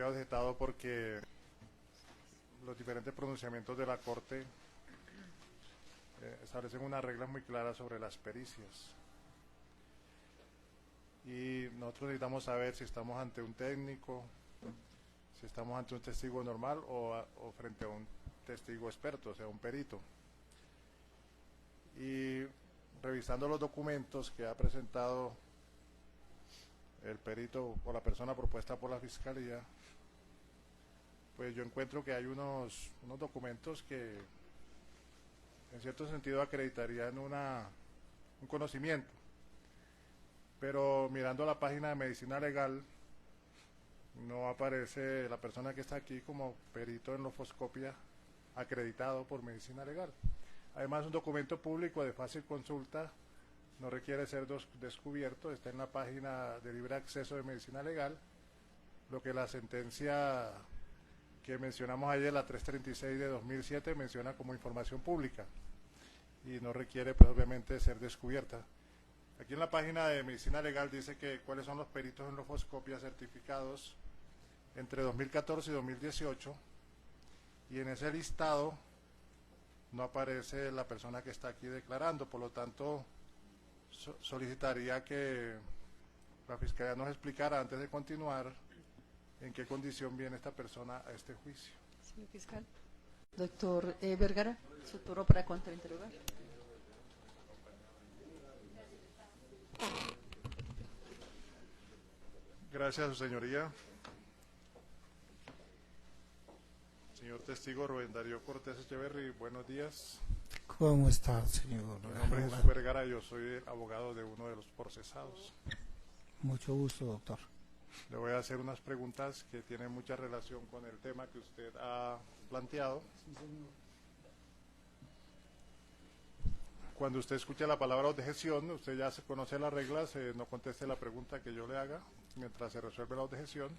había objetado porque los diferentes pronunciamientos de la Corte establecen unas reglas muy claras sobre las pericias. Y nosotros necesitamos saber si estamos ante un técnico, si estamos ante un testigo normal o frente a un testigo experto, o sea, un perito. Y revisando los documentos que ha presentado el perito o la persona propuesta por la Fiscalía, pues yo encuentro que hay unos documentos que en cierto sentido acreditarían un conocimiento, pero mirando la página de Medicina Legal no aparece la persona que está aquí como perito en lofoscopia acreditado por Medicina Legal. Además, un documento público de fácil consulta no requiere ser descubierto, está en la página de libre acceso de Medicina Legal, lo que la sentencia que mencionamos ayer, la 336 de 2007, menciona como información pública y no requiere, pues obviamente, ser descubierta. Aquí en la página de Medicina Legal dice que cuáles son los peritos en lofoscopia certificados entre 2014 y 2018, y en ese listado no aparece la persona que está aquí declarando. Por lo tanto, solicitaría que la Fiscalía nos explicara antes de continuar en qué condición viene esta persona a este juicio. Señor fiscal. Doctor Vergara, su turno para contrainterrogar. Gracias, su señoría. Señor testigo Rubén Darío Cortés Echeverry, buenos días. ¿Cómo está, señor? Mi nombre es Jesús Vergara, yo soy el abogado de uno de los procesados. Mucho gusto, doctor. Le voy a hacer unas preguntas que tienen mucha relación con el tema que usted ha planteado. Sí, señor. Cuando usted escuche la palabra objeción, usted ya se conoce las reglas, no conteste la pregunta que yo le haga mientras se resuelve la objeción.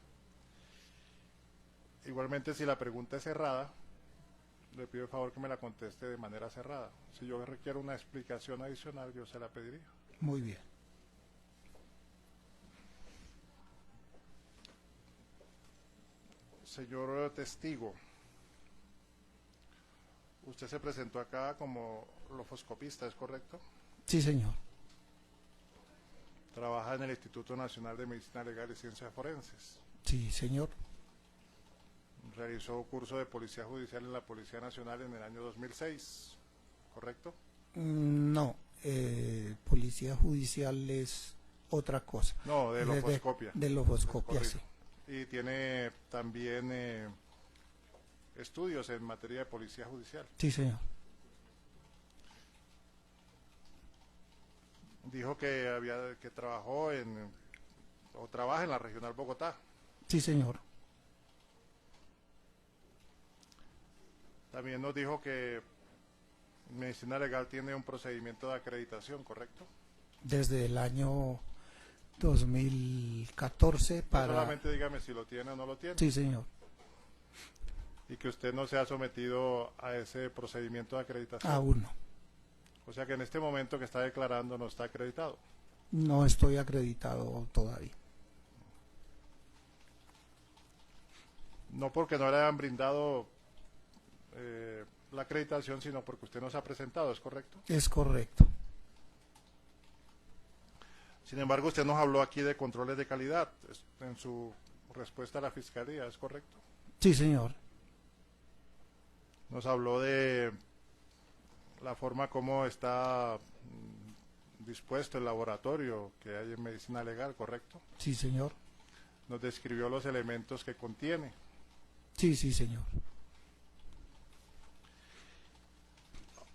Igualmente, si la pregunta es cerrada, le pido el favor que me la conteste de manera cerrada. Si yo requiero una explicación adicional, yo se la pediría. Muy bien. Señor testigo, usted se presentó acá como lofoscopista, ¿es correcto? Sí, señor. Trabaja en el Instituto Nacional de Medicina Legal y Ciencias Forenses. Sí, señor. Realizó curso de Policía Judicial en la Policía Nacional en el año 2006, ¿correcto? No, policía judicial es otra cosa. No, de lofoscopia. De lofoscopia, sí. Y tiene también estudios en materia de Policía Judicial. Sí, señor. Dijo que trabajó o trabaja en la Regional Bogotá. Sí, señor. También nos dijo que Medicina Legal tiene un procedimiento de acreditación, ¿correcto? Desde el año 2014 para... No solamente dígame si lo tiene o no lo tiene. Sí, señor. Y que usted no se ha sometido a ese procedimiento de acreditación. Aún no. O sea que en este momento que está declarando no está acreditado. No estoy acreditado todavía. No porque no le hayan brindado la acreditación, sino porque usted no se ha presentado, ¿es correcto? Es correcto. Sin embargo, usted nos habló aquí de controles de calidad en su respuesta a la Fiscalía, ¿es correcto? Sí, señor. Nos habló de la forma como está dispuesto el laboratorio que hay en Medicina Legal, ¿correcto? Sí, señor. Nos describió los elementos que contiene. Sí, sí, señor.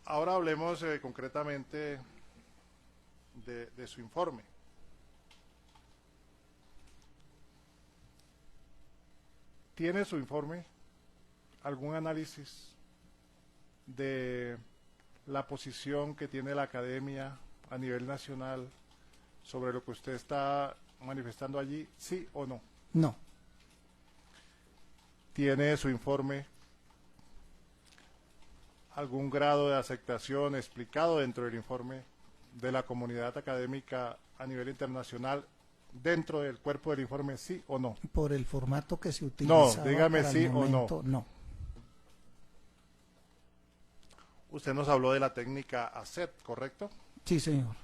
Ahora hablemos concretamente de su informe. ¿Tiene su informe algún análisis de la posición que tiene la academia a nivel nacional sobre lo que usted está manifestando allí, sí o no? No. ¿Tiene su informe algún grado de aceptación explicado dentro del informe de la comunidad académica a nivel internacional dentro del cuerpo del informe, sí o no? Por el formato que se utiliza. dígame para sí el o no. momento, no. Usted nos habló de la técnica ACET, ¿correcto? Sí, señor.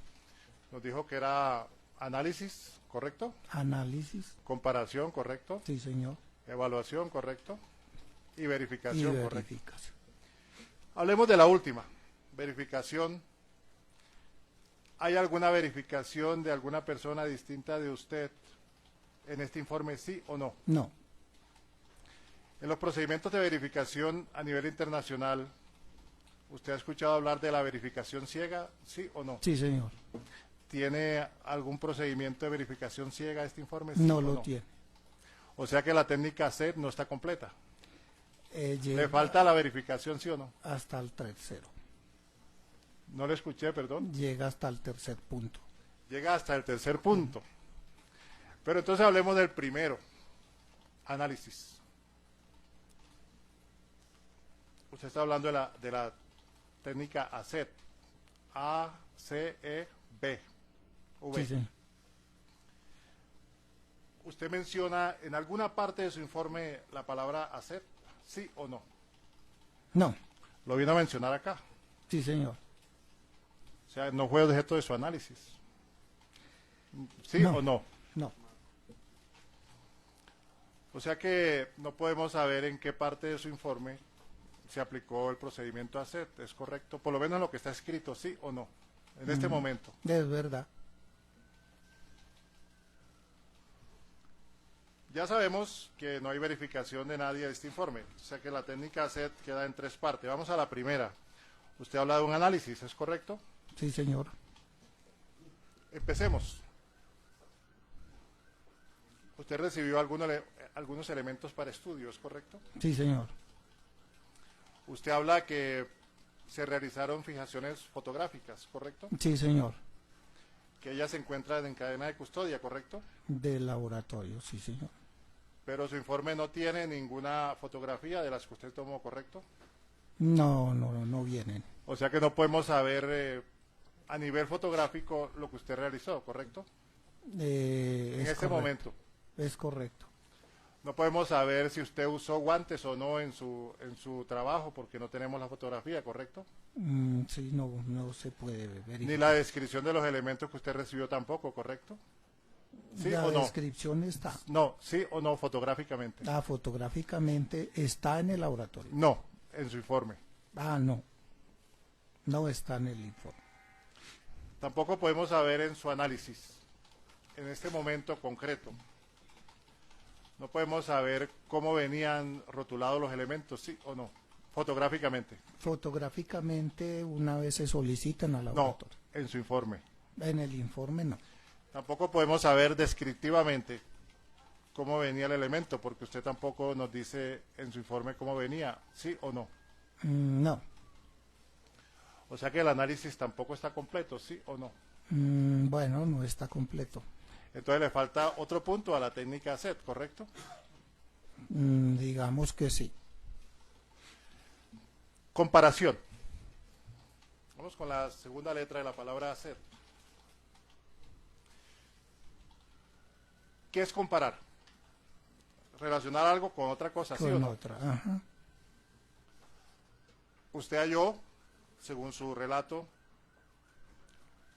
Nos dijo que era análisis, ¿correcto? Análisis. Comparación, ¿correcto? Sí, señor. Evaluación, ¿correcto? Y Y verificación, ¿correcto? verificación. Hablemos de la última, verificación. ¿Hay alguna verificación de alguna persona distinta de usted en este informe, sí o no? No. En los procedimientos de verificación a nivel internacional, ¿usted ha escuchado hablar de la verificación ciega, sí o no? Sí, señor. ¿Tiene algún procedimiento de verificación ciega este informe? Sí No o lo tiene. O sea que la técnica CET no está completa. ¿Le Llega falta la verificación, sí o no? hasta el tercero. No le escuché, perdón. Llega hasta el tercer punto. Llega hasta el tercer punto. Pero entonces hablemos del primero. Análisis. Usted está hablando de la técnica ACET. A-C-E-B. V. Sí, señor. ¿Usted menciona en alguna parte de su informe la palabra ACET? ¿Sí o no? No. Lo vino a mencionar acá. Sí, señor. O sea, no fue objeto de su análisis. ¿Sí No. o no? No. O sea que no podemos saber en qué parte de su informe se aplicó el procedimiento ACET. ¿Es correcto? Por lo menos en lo que está escrito, ¿sí o no? En este momento. Es verdad. Ya sabemos que no hay verificación de nadie de este informe. O sea que la técnica ACET queda en tres partes. Vamos a la primera. Usted habla de un análisis, ¿es correcto? Sí, señor. Empecemos. Usted recibió algunos elementos para estudio, ¿es correcto? Sí, señor. Usted habla que se realizaron fijaciones fotográficas, ¿correcto? Sí, señor. Que ellas se encuentran en cadena de custodia, ¿correcto? Del laboratorio, sí, señor. Pero su informe no tiene ninguna fotografía de las que usted tomó, ¿correcto? No vienen. O sea que no podemos saber a nivel fotográfico lo que usted realizó, ¿correcto? En Es este correcto. momento. Es correcto. No podemos saber si usted usó guantes o no en su trabajo porque no tenemos la fotografía, ¿correcto? Sí, no se puede verificar. Ni la descripción de los elementos que usted recibió tampoco, ¿correcto? ¿Sí La o no? descripción está. No, sí o no fotográficamente. Fotográficamente está en el laboratorio. No, en su informe. No. No está en el informe. Tampoco podemos saber en su análisis, en este momento concreto. No podemos saber cómo venían rotulados los elementos, sí o no, fotográficamente. Fotográficamente, una vez se solicitan al No, laboratorio. en su informe. En el informe no. Tampoco podemos saber descriptivamente cómo venía el elemento, porque usted tampoco nos dice en su informe cómo venía, sí o no. No. O sea que el análisis tampoco está completo, sí o no. Bueno, no está completo. Entonces le falta otro punto a la técnica ACET, ¿correcto? Digamos que sí. Comparación. Vamos con la segunda letra de la palabra ACET. ¿Qué es comparar? Relacionar algo con otra cosa, ¿sí o Con no? otra. Ajá. Usted halló, según su relato,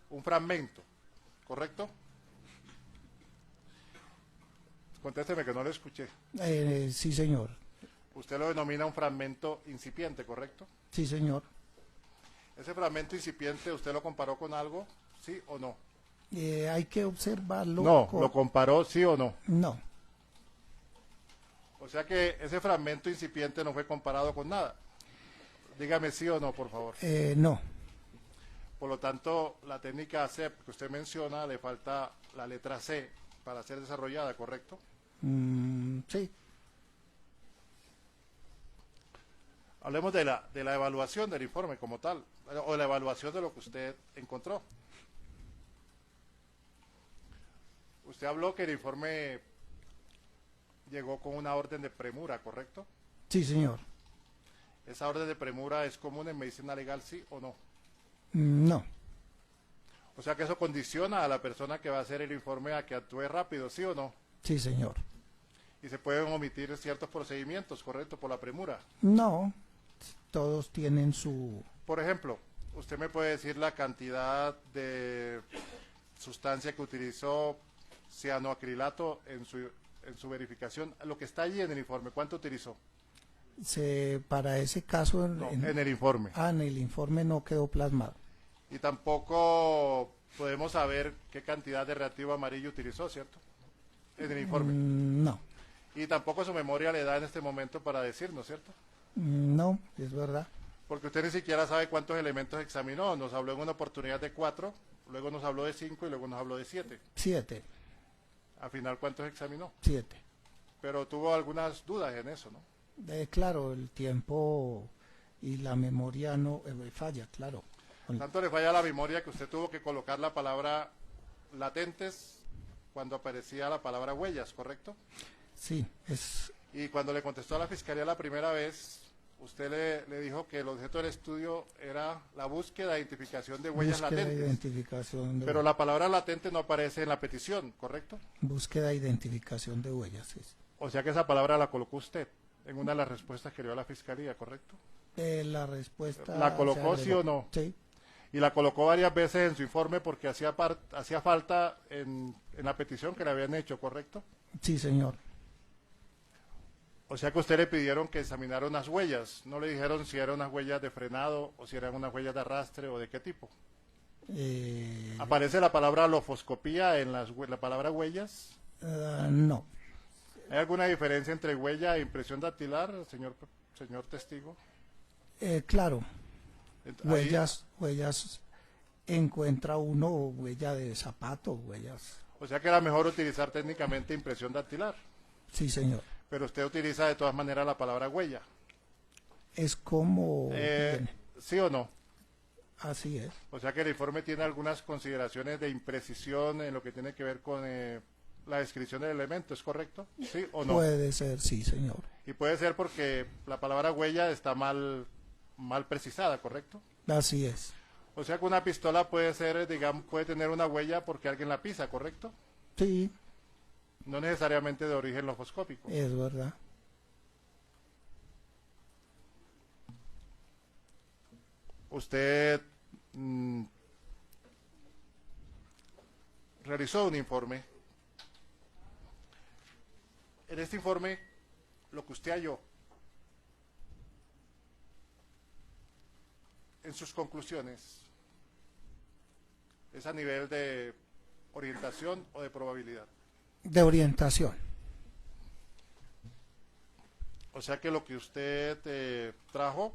un fragmento, ¿correcto? Contésteme que no lo escuché. Sí, señor. Usted lo denomina un fragmento incipiente, ¿correcto? Sí, señor. Ese fragmento incipiente, ¿usted lo comparó con algo, sí o no? Hay que observarlo. No, ¿lo comparó, sí o no? No. O sea que ese fragmento incipiente no fue comparado con nada. Dígame sí o no, por favor. No. Por lo tanto, la técnica ACEP que usted menciona, le falta la letra C para ser desarrollada, ¿correcto? Sí. Hablemos de la evaluación del informe como tal, o de la evaluación de lo que usted encontró. Usted habló que el informe llegó con una orden de premura, ¿correcto? Sí, señor. ¿Esa orden de premura es común en medicina legal, sí o no? No. O sea que eso condiciona a la persona que va a hacer el informe a que actúe rápido, ¿sí o no? Sí, señor. Y se pueden omitir ciertos procedimientos, ¿correcto? Por la premura. No, todos tienen su... Por ejemplo, usted me puede decir la cantidad de sustancia que utilizó cianoacrilato en su verificación, lo que está allí en el informe, ¿cuánto utilizó? Para ese caso, No, en el informe. en el informe no quedó plasmado. Y tampoco podemos saber qué cantidad de reactivo amarillo utilizó, ¿cierto? En el informe. No, Y tampoco su memoria le da en este momento para decirnos, ¿cierto? no, es verdad. Porque usted ni siquiera sabe cuántos elementos examinó. Nos habló en una oportunidad de 4, luego nos habló de 5 y luego nos habló de 7. 7, Al final, ¿cuántos examinó? 7. Pero tuvo algunas dudas en eso, ¿no? Claro, el tiempo y la memoria no falla, claro. Tanto le falla la memoria que usted tuvo que colocar la palabra latentes cuando aparecía la palabra huellas, ¿correcto? Sí, es Y cuando le contestó a la fiscalía la primera vez, usted le dijo que el objeto del estudio era la búsqueda e identificación de huellas búsqueda e latentes. identificación de Pero la palabra latente no aparece en la petición, ¿correcto? búsqueda e identificación de huellas. Sí. O sea que esa palabra la colocó usted en una de las respuestas que dio a la fiscalía, ¿correcto? La respuesta... ¿La colocó se sí o no? Sí, Y la colocó varias veces en su informe porque hacía falta en la petición que le habían hecho, ¿correcto? sí, señor. O sea que a usted le pidieron que examinara unas huellas, no le dijeron si eran unas huellas de frenado o si eran unas huellas de arrastre o de qué tipo. ¿Aparece la palabra lofoscopía en la palabra huellas? No, ¿Hay alguna diferencia entre huella e impresión dactilar, señor testigo? claro, Ahí- huellas encuentra uno huella de zapato, huellas. O sea que era mejor utilizar técnicamente impresión dactilar, Sí, señor. pero usted utiliza de todas maneras la palabra huella. Es como... ¿Sí o no? así es. O sea que el informe tiene algunas consideraciones de imprecisión en lo que tiene que ver con la descripción del elemento, ¿es correcto? ¿Sí o no? Puede ser, sí, señor. Y puede ser porque la palabra huella está mal precisada, ¿correcto? Así es. O sea que una pistola puede ser, digamos, puede tener una huella porque alguien la pisa, ¿correcto? Sí, No necesariamente de origen lofoscópico. es verdad. Usted realizó un informe. En este informe, lo que usted halló, en sus conclusiones, es a nivel de orientación o de probabilidad. De orientación. O sea que lo que usted trajo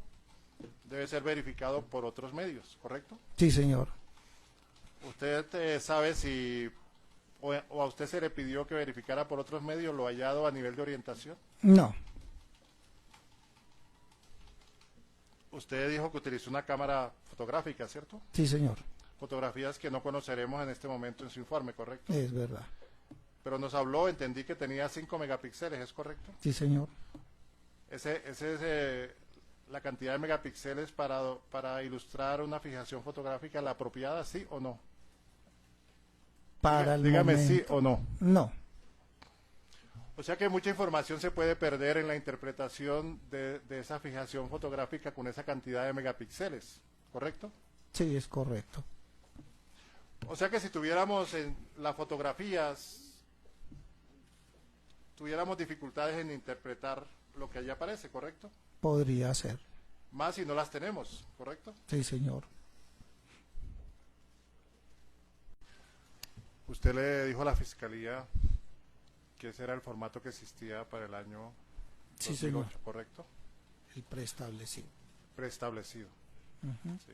debe ser verificado por otros medios, ¿correcto? Sí, señor. ¿Usted sabe si o a usted se le pidió que verificara por otros medios lo hallado a nivel de orientación? No, Usted dijo que utilizó una cámara fotográfica, ¿cierto? sí, señor. Fotografías que no conoceremos en este momento en su informe, ¿correcto? Es verdad. Pero nos habló, entendí que tenía 5 megapíxeles, ¿es correcto? Sí, señor. Ese es la cantidad de megapíxeles para ilustrar una fijación fotográfica, la apropiada, ¿sí o no? Para el Dígame momento. sí o no. No, O sea que mucha información se puede perder en la interpretación de esa fijación fotográfica con esa cantidad de megapíxeles, ¿correcto? sí, es correcto. O sea que si tuviéramos en las fotografías, tuviéramos dificultades en interpretar lo que allí aparece, ¿correcto? Podría ser. Más si no las tenemos, ¿correcto? Sí, señor. Usted le dijo a la fiscalía que ese era el formato que existía para el año Sí, 2008, señor. ¿correcto? El preestablecido. Preestablecido. Ujú. Sí.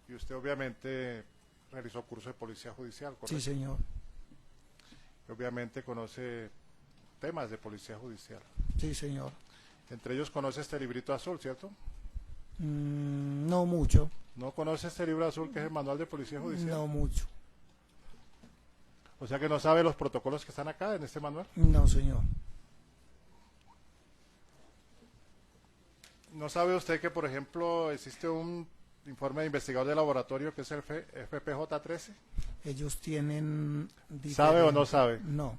Y usted obviamente realizó curso de policía judicial, ¿correcto? Sí, señor. Y obviamente conoce temas de policía judicial. Sí, señor. Entre ellos conoce este librito azul, ¿cierto? No mucho. ¿No conoce este libro azul que es el manual de policía judicial? No mucho. O sea que no sabe los protocolos que están acá en este manual. No, señor. ¿No sabe usted que, por ejemplo, existe un informe de investigador de laboratorio, que es el FPJ-13? Ellos tienen... ¿Sabe o no sabe? No.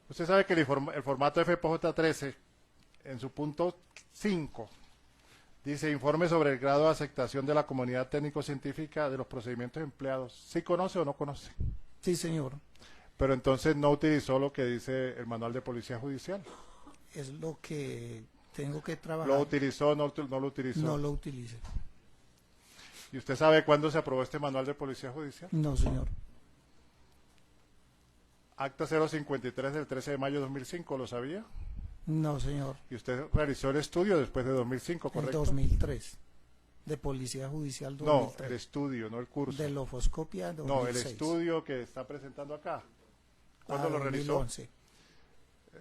Usted sabe que el formato FPJ-13, en su punto 5, dice informe sobre el grado de aceptación de la comunidad técnico-científica de los procedimientos empleados. ¿Sí conoce o no conoce? Sí, señor. Pero entonces no utilizó lo que dice el manual de policía judicial. Es lo que tengo que trabajar. ¿Lo utilizó o no lo utilizó? No lo utilice. ¿Y usted sabe cuándo se aprobó este manual de policía judicial? No, señor. Acta 053 del 13 de mayo de 2005, ¿lo sabía? No, señor. Y usted realizó el estudio después de 2005, En ¿correcto? 2003. De Policía Judicial 2003. No, el estudio, no el curso. De lofoscopia 2006. No, el estudio que está presentando acá. ¿Cuándo lo realizó? 2011.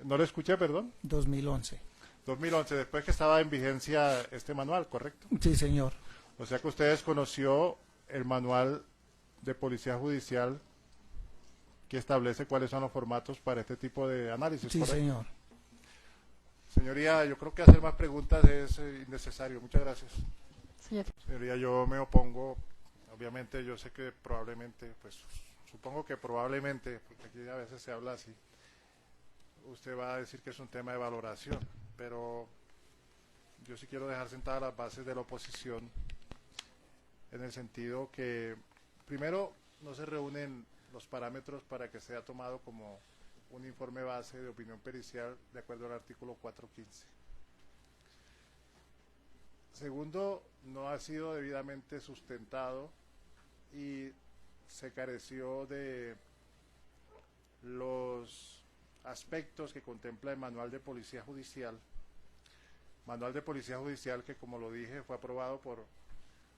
No lo escuché, perdón. 2011. 2011, después que estaba en vigencia este manual, ¿correcto? Sí, señor. O sea que usted desconoció el manual de policía judicial que establece cuáles son los formatos para este tipo de análisis, Sí, ¿correcto? señor. Señoría, yo creo que hacer más preguntas es innecesario. Muchas gracias. Señor, Señoría, yo me opongo. Obviamente, yo sé que probablemente, pues supongo que probablemente, porque aquí a veces se habla así, usted va a decir que es un tema de valoración, pero yo sí quiero dejar sentadas las bases de la oposición en el sentido que, primero, no se reúnen los parámetros para que sea tomado como un informe base de opinión pericial de acuerdo al artículo 415. Segundo, no ha sido debidamente sustentado y se careció de los aspectos que contempla el manual de policía judicial. Manual de policía judicial que, como lo dije, fue aprobado por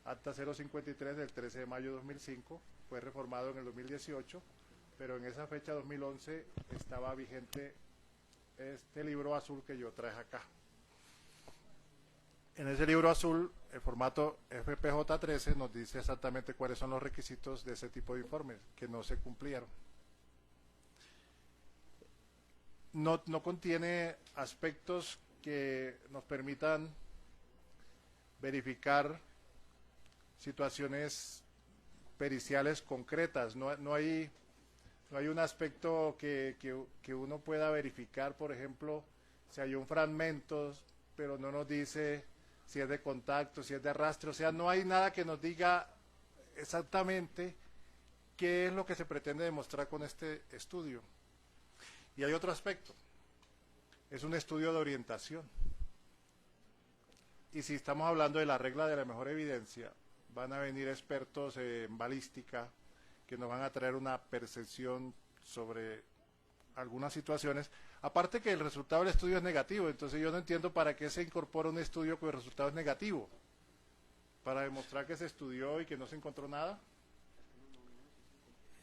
Acta 053 del 13 de mayo de 2005, fue reformado en el 2018, pero en esa fecha 2011 estaba vigente este libro azul que yo traje acá. En ese libro azul, el formato FPJ-13 nos dice exactamente cuáles son los requisitos de ese tipo de informes, que no se cumplieron. No contiene aspectos que nos permitan verificar situaciones periciales concretas. No hay un aspecto que uno pueda verificar, por ejemplo, si hay un fragmento, pero no nos dice si es de contacto, si es de arrastre. O sea, no hay nada que nos diga exactamente qué es lo que se pretende demostrar con este estudio. Y hay otro aspecto. Es un estudio de orientación. Y si estamos hablando de la regla de la mejor evidencia, van a venir expertos en balística que nos van a traer una percepción sobre algunas situaciones. Aparte que el resultado del estudio es negativo, entonces yo no entiendo para qué se incorpora un estudio cuyo resultado es negativo. ¿Para demostrar que se estudió y que no se encontró nada?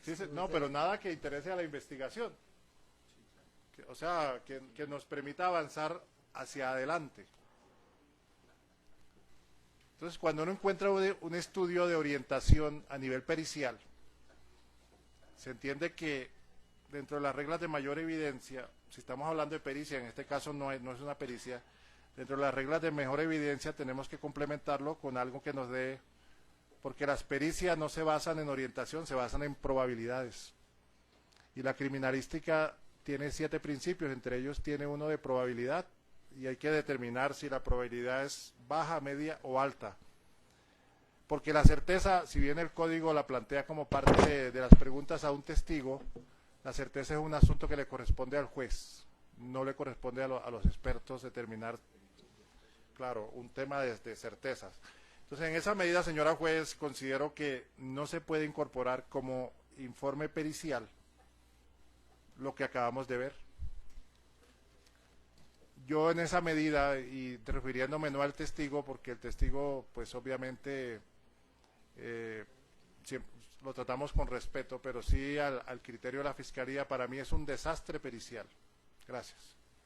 Sí, no, pero nada que interese a la investigación. O sea, que nos permita avanzar hacia adelante. Entonces, cuando uno encuentra un estudio de orientación a nivel pericial, se entiende que dentro de las reglas de mayor evidencia, si estamos hablando de pericia, en este caso no es una pericia, dentro de las reglas de mejor evidencia tenemos que complementarlo con algo que nos dé, porque las pericias no se basan en orientación, se basan en probabilidades. Y la criminalística tiene 7 principios, entre ellos tiene uno de probabilidad, y hay que determinar si la probabilidad es baja, media o alta. Porque la certeza, si bien el código la plantea como parte de las preguntas a un testigo, la certeza es un asunto que le corresponde al juez, no le corresponde a los expertos determinar, claro, un tema de certezas. Entonces, en esa medida, señora juez, considero que no se puede incorporar como informe pericial lo que acabamos de ver. Yo en esa medida, y refiriéndome no al testigo, porque el testigo, pues obviamente, lo tratamos con respeto, pero sí al criterio de la Fiscalía, para mí es un desastre pericial. Gracias.